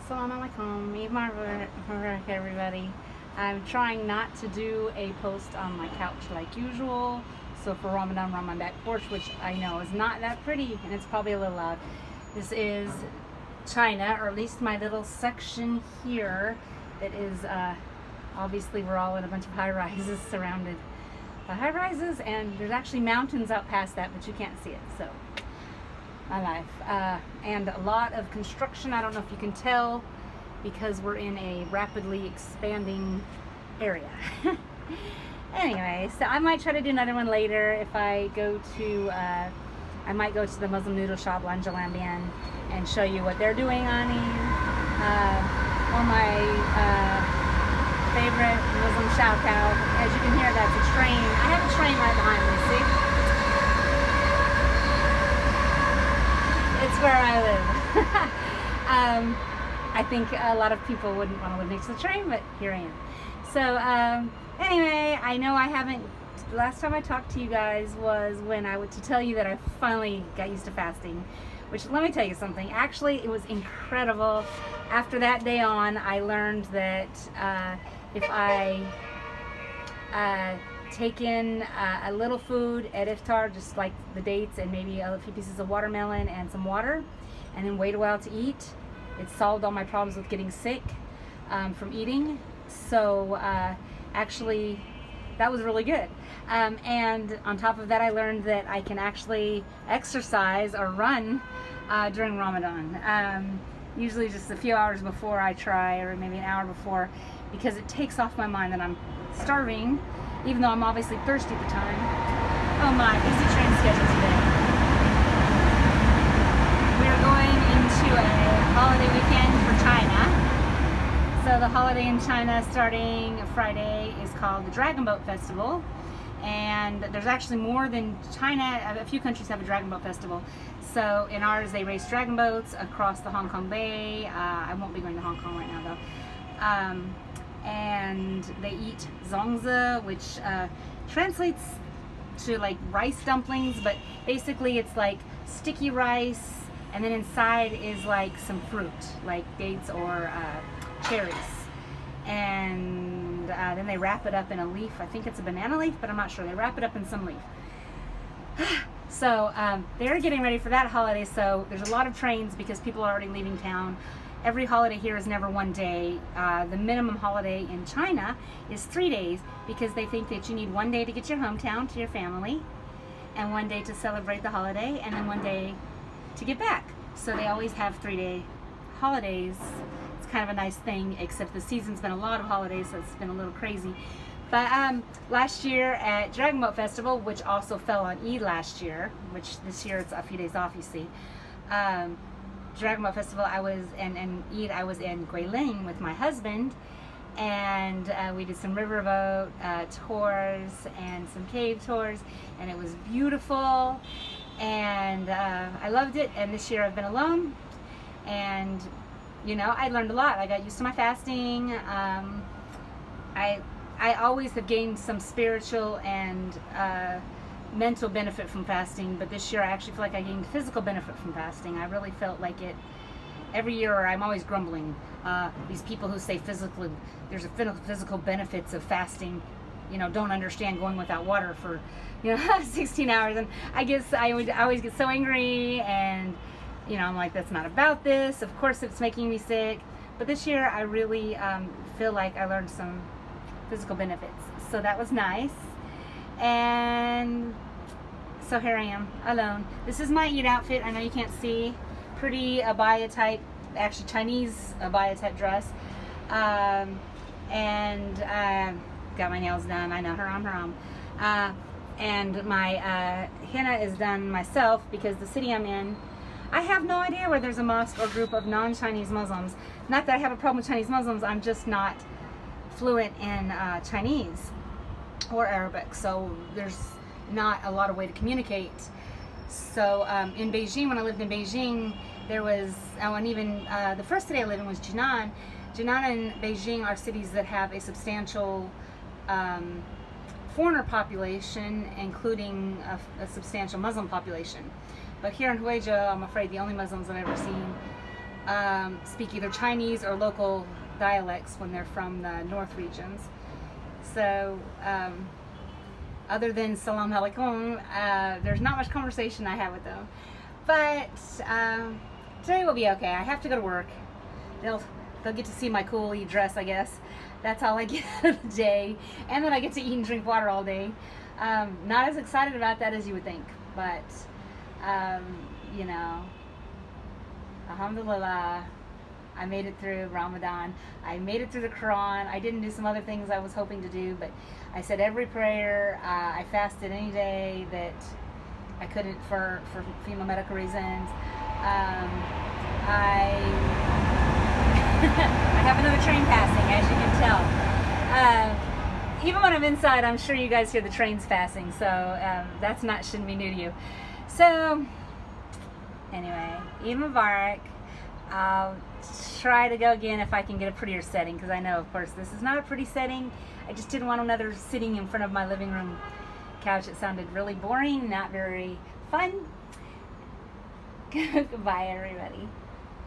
Assalamualaikum, Eid Murbarak, everybody. I'm trying not to do a post on my couch like usual. So for Ramadan, we're on my back porch, which I know is not that pretty, and it's probably a little loud. This is China, or at least my little section here that is, obviously we're all in a bunch of high rises surrounded by high rises, and there's actually mountains out past that, but you can't see it, so my life. And a lot of construction. I don't know if you can tell because we're in a rapidly expanding area. Anyway, so I might try to do another one later if I go to, I might go to the Muslim noodle shop, Lanjalambian, and show you what they're doing on Eid. One of my favorite Muslim shout out, as you can hear, that's a train. I have a train right behind me, see? It's where I live. I think a lot of people wouldn't want to live next to the train, but here I am. So anyway, I know I haven't, last time I talked to you guys was when I would to tell you that I finally got used to fasting, which, let me tell you something, actually it was incredible. After that day on, I learned that if I take in a little food at iftar, just like the dates and maybe a few pieces of watermelon and some water, and then wait a while to eat, it solved all my problems with getting sick from eating. So actually that was really good. And on top of that, I learned that I can actually exercise or run during Ramadan. Usually just a few hours before I try, or maybe an hour before, because it takes off my mind that I'm starving, even though I'm obviously thirsty at the time. Oh my, busy train schedule today. We're going into a holiday weekend for China. So the holiday in China starting Friday is called the Dragon Boat Festival. And there's actually more than China. A few countries have a Dragon Boat Festival. So in ours, they race dragon boats across the Hong Kong Bay. I won't be going to Hong Kong right now though. And they eat zongzi, which translates to like rice dumplings, but basically it's like sticky rice, and then inside is like some fruit, like dates or cherries. And then they wrap it up in a leaf. I think it's a banana leaf, but I'm not sure. They wrap it up in some leaf. So they're getting ready for that holiday, so there's a lot of trains because people are already leaving town. Every holiday here is never one day. The minimum holiday in China is 3 days because they think that you need 1 day to get your hometown to your family, and 1 day to celebrate the holiday, and then 1 day to get back. So they always have 3-day holidays. It's kind of a nice thing, except the season's been a lot of holidays, so it's been a little crazy. But last year at Dragon Boat Festival, which also fell on Eid last year, which this year it's a few days off, you see. Dragon Boat Festival, I was, and Eid, I was in Guilin with my husband, and we did some riverboat tours and some cave tours, and it was beautiful, and I loved it. And this year I've been alone, and you know, I learned a lot. I got used to my fasting. I always have gained some spiritual and mental benefit from fasting, but this year I actually feel like I gained physical benefit from fasting. I really felt like it. Every year I'm always grumbling. These people who say physically, there's a physical benefits of fasting, you know, don't understand going without water for, you know, 16 hours. And I guess I always get so angry, and you know, I'm like, that's not about this. Of course it's making me sick. But this year I really feel like I learned some physical benefits. So that was nice. And so here I am, alone. This is my Eid outfit. I know you can't see. Pretty abaya type, actually Chinese abaya type dress. And got my nails done. I know, haram. And my henna is done myself because the city I'm in, I have no idea where there's a mosque or group of non-Chinese Muslims. Not that I have a problem with Chinese Muslims, I'm just not fluent in Chinese or Arabic, so there's not a lot of way to communicate. So in Beijing, when I lived in Beijing, there was, and even the first city I lived in was Jinan. Jinan and Beijing are cities that have a substantial foreigner population, including a substantial Muslim population. But here in Huizhou, I'm afraid the only Muslims I've ever seen speak either Chinese or local dialects when they're from the north regions. So other than salam alaikum, there's not much conversation I have with them. But today will be okay. I have to go to work. They'll get to see my cool Eid dress, I guess. That's all I get out of the day. And then I get to eat and drink water all day. Not as excited about that as you would think. But, you know, alhamdulillah, I made it through Ramadan. I made it through the Quran. I didn't do some other things I was hoping to do, but I said every prayer. I fasted any day that I couldn't for female medical reasons. I I have another train passing, as you can tell. Even when I'm inside, I'm sure you guys hear the trains passing, so that's shouldn't be new to you. So anyway, Eid Murbarak. I'll try to go again if I can get a prettier setting, because I know, of course, this is not a pretty setting. I just didn't want another sitting in front of my living room couch. It sounded really boring, not very fun. Goodbye, everybody.